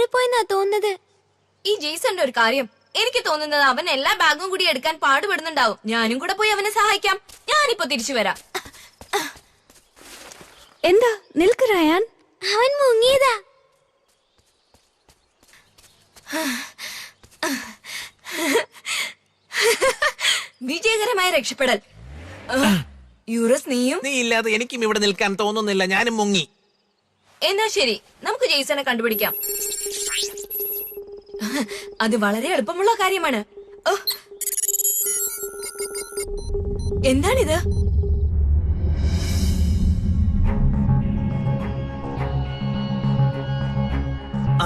മാറിപ്പോയെന്നാ തോന്നുന്നത്. ഈ ജെയ്സന്റെ ഒരു കാര്യം, എനിക്ക് തോന്നുന്നത് അവൻ എല്ലാ ബാഗും കൂടി എടുക്കാൻ പാടുപെടുന്നുണ്ടാവും. ഞാനും കൂടെ പോയി അവനെ സഹായിക്കാം. ഞാനിപ്പോ തിരിച്ചു വരാം. എന്താ നിൽക്ക് റയാൻ, അവൻ മുങ്ങിയതാ. വിജയകരമായ രക്ഷപ്പെടൽ. യൂറസ്, നീയും? നീ ഇല്ലാതെ എനിക്കും ഇവിടെ നിൽക്കാൻ തോന്നുന്നില്ല, ഞാനും മുങ്ങി. എന്നാ ശരി, നമുക്ക് ജെയ്സനെ കണ്ടുപിടിക്കാം. അത് വളരെ എളുപ്പമുള്ള കാര്യമാണ്. എന്താണിത്?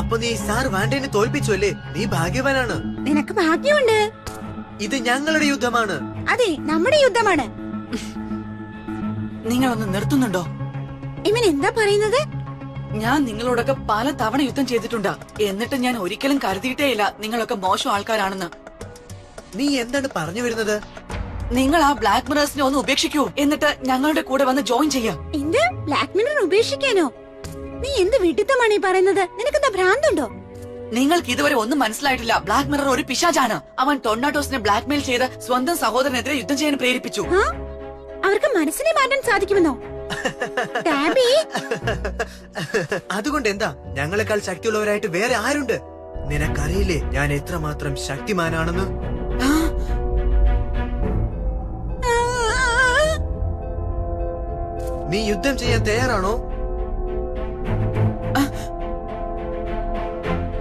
അപ്പൊ നീ സാർ വാണ്ടേനെ തോൽപ്പിച്ചു അല്ലേ? നീ ഭാഗ്യവാനാണ്. നിനക്ക് ഭാഗ്യമുണ്ട്. ഇത് ഞങ്ങളുടെ യുദ്ധമാണ്. അതെ, നമ്മുടെ യുദ്ധമാണ്. നിങ്ങളൊന്ന് നിർത്തുന്നുണ്ടോ? ഇവൻ എന്താ പറയുന്നത്? ഞാൻ നിങ്ങളോടൊക്കെ പല തവണ യുദ്ധം ചെയ്തിട്ടുണ്ട്. എന്നിട്ട് ഞാൻ ഒരിക്കലും കരുതിയിട്ടേയില്ല നിങ്ങളൊക്കെ മോശം ആൾക്കാരാണെന്ന്. നീ എന്താണ് പറഞ്ഞു വരുന്നത്? നിങ്ങൾ ആ ബ്ലാക്ക് മിറേഴ്സിനെ ഒന്ന് ഉപേക്ഷിക്കൂ, എന്നിട്ട് ഞങ്ങളുടെ കൂടെ വന്ന് ജോയിൻ ചെയ്യാം. എന്ത്? ബ്ലാക്ക് മിറർ ഉപേക്ഷിക്കാനോ? നീ എന്ത് വിഡിത്തമാണ് ഈ പറയുന്നത്? നിനക്കെന്താ ഭ്രാന്തുണ്ടോ? നിങ്ങൾക്ക് ഇതുവരെ ഒന്നും മനസ്സിലായിട്ടില്ല. ബ്ലാക്ക് മിറർ ഒരു പിശാചാണ്. അവൻ ടൊർണാഡോസിനെ ബ്ലാക്ക്മെയിൽ ചെയ്ത് സ്വന്തം സഹോദരനെതിരെ യുദ്ധം ചെയ്യാൻ പ്രേരിപ്പിച്ചു. അവർക്ക് മനസ്സിനെ മാറ്റാൻ സാധിക്കുമെന്നോ? അതുകൊണ്ട് എന്താ? ഞങ്ങളെക്കാൾ ശക്തിയുള്ളവരായിട്ട് വേറെ ആരുണ്ട്? നിനക്കറിയില്ലേ ഞാൻ എത്രമാത്രം ശക്തിമാനാണെന്ന്? നീ യുദ്ധം ചെയ്യാൻ തയ്യാറാണോ?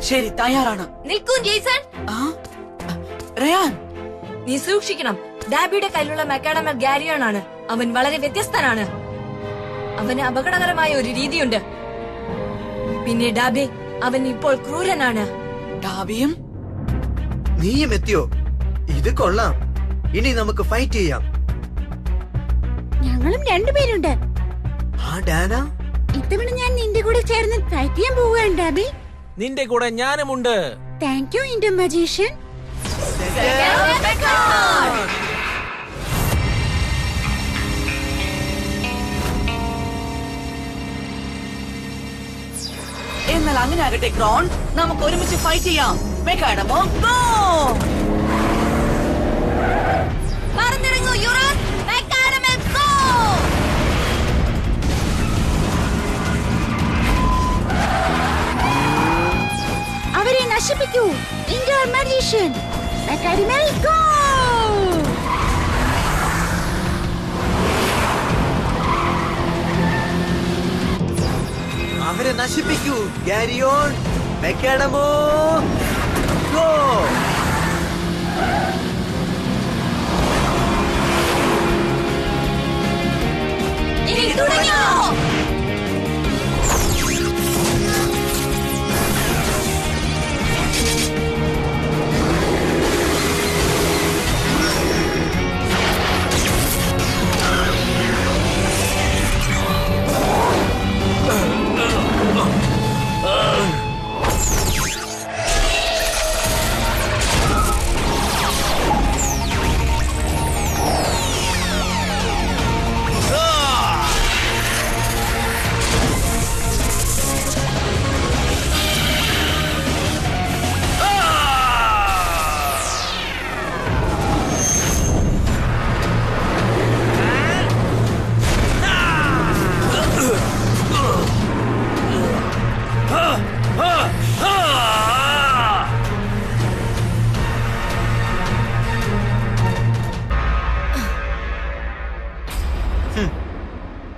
ശരി, തയ്യാറാണ്. നിൽക്കൂ ജെയ്സൺ. റയാൻ, നീ സൂക്ഷിക്കണം. ഡാബിയുടെ കയ്യിലുള്ള മെക്കാഡമർ ഗാരിയോൺ ആണ്. അവൻ വളരെ വ്യത്യസ്തനാണ്. അവന് അപകടകരമായ ഒരു രീതിയുണ്ട്. പിന്നെ ഡാബി, അവൻ ഇപ്പോൾ ക്രൂരനാണ്. ഡാബിയും നീയും എത്തിയോ? ഇത് കൊള്ളാം. ഇനി നമുക്ക് ഫൈറ്റ് ചെയ്യാം. ഞങ്ങളും രണ്ടുപേരുണ്ട്. ആ ഡാന, ഇത്തവണ ഞാൻ നിന്റെ കൂടെ ചേർന്ന് ഫൈറ്റ് ചെയ്യാൻ പോവുകയാണ് ഡാബി. നിന്റെ കൂടെ ഞാനുമുണ്ട്. Thank you inter magician. എന്നാൽ അങ്ങനെ ആകട്ടെ ക്രോൺ, നമുക്ക് ഒരുമിച്ച് ഫൈറ്റ് ചെയ്യാം. മെക്കാഡമോ ഗോ! പറന്നിറങ്ങൂ യൂറസ്. മെക്കാഡമോ ഗോ! അവരെ നശിപ്പിക്കൂ ഇന്റർ മജീഷ്യൻ. മെക്കാഡമോ ഗോ! അവരെ നശിപ്പിക്കൂ ഗാരിയോൺ. മെക്കാഡമോ ഗോ! ഇനി തുടങ്ങിയോ?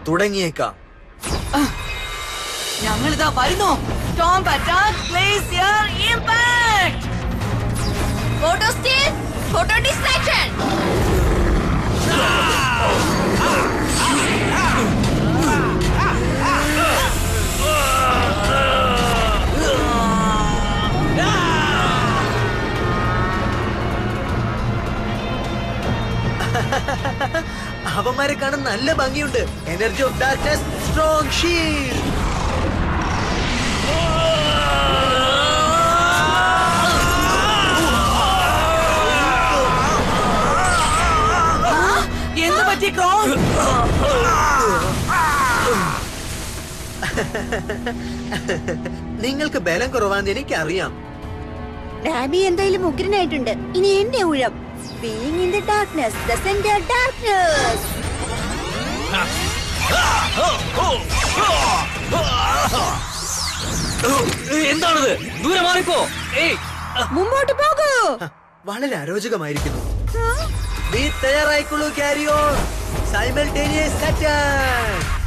തുടങ്ങിയേക്കാം. ഞങ്ങളിതാ വരുന്നു. Tom attack, place your impact. Photo steel, photo distraction. അവന്മാരെ കാണാൻ നല്ല ഭംഗിയുണ്ട്. Energy of darkness, strong shield. എന്ത് പറ്റി ക്രോൺ? നിങ്ങൾക്ക് ബലം കുറവാന്ന് എനിക്കറിയാം. ഡാബി എന്തായാലും ഉഗ്രനായിട്ടുണ്ട്. ഇനി എന്റെ ഊഴം. Being in the darkness, the center darkness. എന്താണത്? ദൂരെ മാറിപ്പോ. മുമ്പോട്ട് പോകൂ. വളരെ അരോചകമായിരിക്കുന്നു. നീ തയ്യാറായിക്കൊള്ളൂ കാരിയോൺ. Simultaneous attack.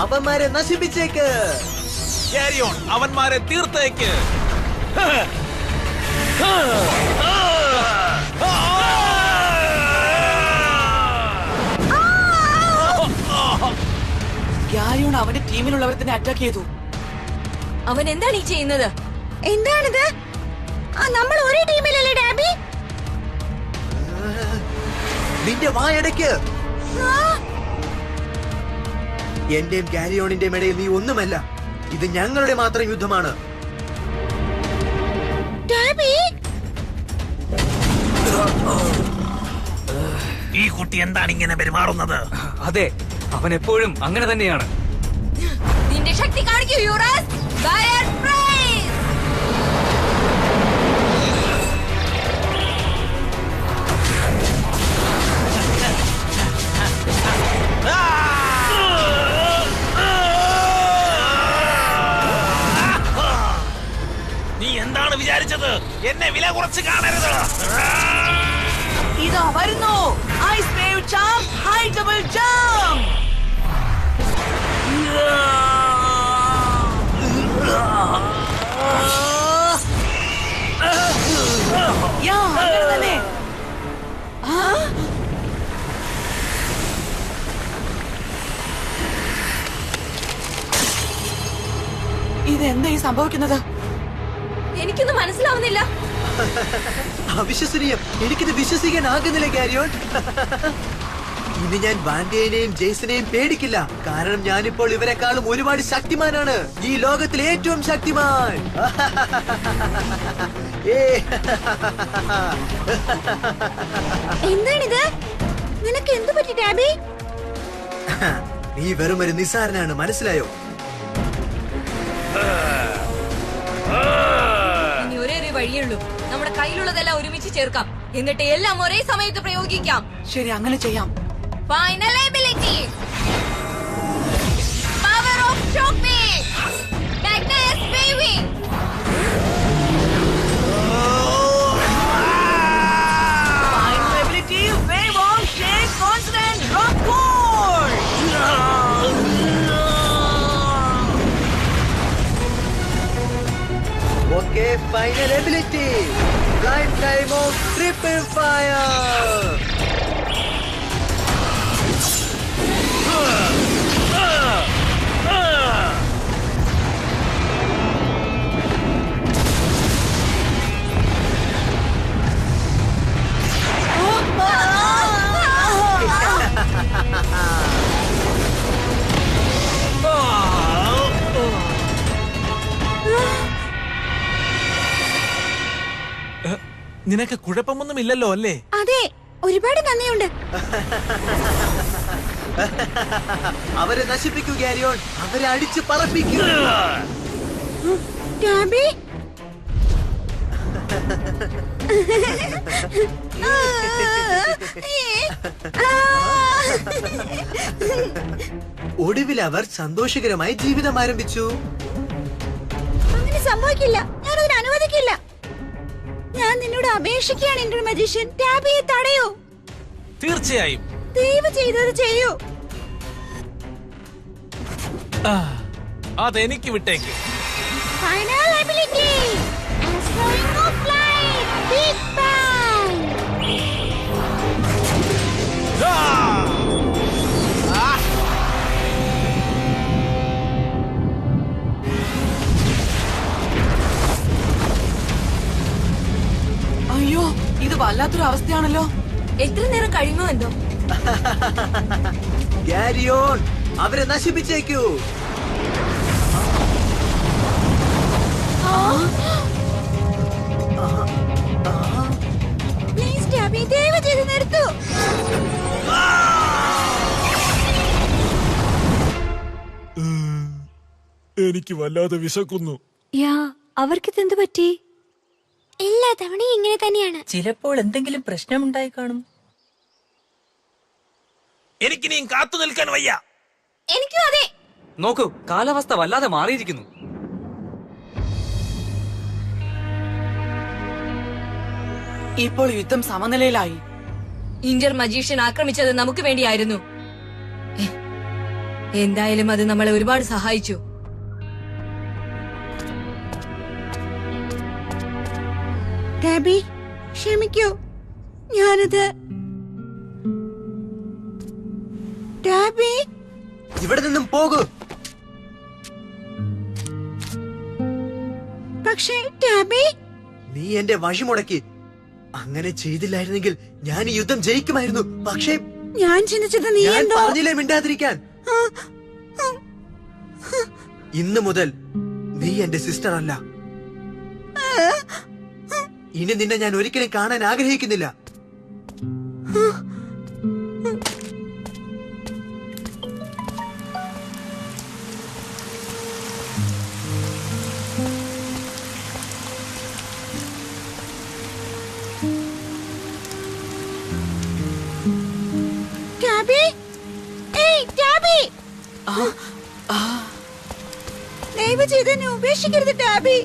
അവന്മാരെ നശിപ്പിച്ചേക്ക്. ക്യാരിയോൺ അവന്മാരെ തീർത്തേക്ക്. ഗ്യാരിയോൺ അവന്റെ ടീമിലുള്ളവരെ തന്നെ അറ്റാക്ക് ചെയ്തു. അവൻ എന്താണ് ഈ ചെയ്യുന്നത്? എന്താണിത്? നമ്മൾ ഒരേ ടീമിലല്ലേ ഡാബി? നിന്റെ വായടയ്ക്ക്. എന്റെയും കാരിയോണിന്റെയും ഇടയിൽ നീ ഒന്നുമല്ല. ഇത് ഞങ്ങളുടെ മാത്രം യുദ്ധമാണ്. ഡാബി, ഈ കുട്ടി എന്താണ് ഇങ്ങനെ പെരുമാറുന്നത്? അതെ, അവൻ എപ്പോഴും അങ്ങനെ തന്നെയാണ്. നിന്റെ ശക്തി കാണിക്കൂ യൂറസ്. Fire price. നീ എന്താണ് വിചാരിച്ചത്? എന്നെ വില കുറച്ച് കാണരുത്. ഇതാ വരുന്നു. Ice wave jump, high double jump. Yeah, അങ്ങനെ തന്നെ. ഇതെന്താ ഈ സംഭവിക്കുന്നത്? എനിക്കൊന്നും മനസ്സിലാവുന്നില്ല. അവിശ്വസനീയം. എനിക്കിത് വിശ്വസിക്കാനാകുന്നില്ല കാരിയോൺ. ഇനി ഞാൻ വാൻഡേനെയും ജെയ്സനെയും പേടിക്കില്ല. കാരണം ഞാനിപ്പോൾ ഇവരെക്കാളും ഒരുപാട് ശക്തിമാനാണ്. ഈ ലോകത്തിലെ ഏറ്റവും ശക്തിമാൻ. എന്താണിത്? നിനക്ക് എന്തു പറ്റി ഡാബി? നീ വെറും ഒരു നിസ്സാരനാണ്, മനസ്സിലായോ? ഇനി ഒരേ ഒരു വഴിയുള്ളൂ. നമ്മുടെ കയ്യിലുള്ളതെല്ലാം ഒരുമിച്ച് ചേർക്കാം. എന്നിട്ട് എല്ലാം ഒരേ സമയത്ത് പ്രയോഗിക്കാം. ശരി, അങ്ങനെ ചെയ്യാം. Final ability. Power of shock wave. Magnus waving. Final ability, wave on, shake, constant, rock core. Okay, final ability. Life time of triple fire. നിനക്ക് കുഴപ്പമൊന്നുമില്ലല്ലോ അല്ലേ? അതെ, ഒരുപാട് നന്ദിയുണ്ട്. അവരെ നശിപ്പിക്കൂ കാരിയോൺ. അവരെ അടിച്ച് പറപ്പിക്കൂ. ഡാബി, ഒടുവിൽ അവർ സന്തോഷകരമായി ജീവിതം ആരംഭിച്ചു. അങ്ങനെ സംഭവിക്കില്ല. ഞാനതിന് അനുവദിക്കില്ല. ഞാൻ നിന്നോട് അപേക്ഷിക്കുകയാണ് എന്റെ മജീഷ്യൻ. ഡാബിയെ തടയൂ. തീർച്ചയായും. ദയവ് ചെയ്തത് ചെയ്യൂ. അതെനിക്ക് വിട്ടേക്ക്. ഫൈനൽ എബിലിറ്റി, ആസ്ട്രോയിങ് ഓഫ് ലൈറ്റ്, ബിഗ് ബാങ്. അയ്യോ, ഇത് വല്ലാത്തൊരു അവസ്ഥയാണല്ലോ. എത്ര നേരം കഴിയുമോ എന്തോ. കാരിയോൺ, അവരെ നശിപ്പിച്ചേക്കൂ. പ്ലീസ് ഡാബി, ദയവ് ചെയ്ത് നിർത്തൂ. എനിക്ക് വല്ലാതെ വിശക്കുന്നു. അവർക്കിതെന്ത് പറ്റി? എല്ലാ തവണയും ഇങ്ങനെ തന്നെയാണ്. ചിലപ്പോൾ എന്തെങ്കിലും പ്രശ്നമുണ്ടായി കാണും. എനിക്കിനിയും കാത്തു നിൽക്കാൻ വയ്യ. എനിക്കും അതെ. നോക്കൂ, കാലാവസ്ഥ വല്ലാതെ മാറിയിരിക്കുന്നു. ഇപ്പോൾ യുദ്ധം സമനിലയിലായി. ഇന്റർ മജീഷ്യൻ ആക്രമിച്ചത് നമുക്ക് വേണ്ടിയായിരുന്നു. എന്തായാലും അത് നമ്മളെ ഒരുപാട് സഹായിച്ചു. ഡാബി, ക്ഷമിക്കൂ, ഞാനത്. ഡാബി, ഇവിടെ നിന്നും പോകൂ. പക്ഷേ ഡാബി, നീ എന്റെ വഴി മുടക്കി. അങ്ങനെ ചെയ്തില്ലായിരുന്നെങ്കിൽ ഞാൻ ഈ യുദ്ധം ജയിക്കുമായിരുന്നു. പക്ഷേ ഞാൻ ചിന്തിച്ചത് നീ ഞാൻ എന്തോ. പറഞ്ഞില്ലേ മിണ്ടാതിരിക്കാൻ. ഇന്നു മുതൽ നീ എന്റെ സിസ്റ്റർ അല്ല. ഇനി നിന്നെ ഞാൻ ഒരിക്കലും കാണാൻ ആഗ്രഹിക്കുന്നില്ല. ഡാബി, ഏയ് ഡാബി, ദയവ് ചെയ്ത് എന്നെ ഉപേക്ഷിക്കരുത് ഡാബി.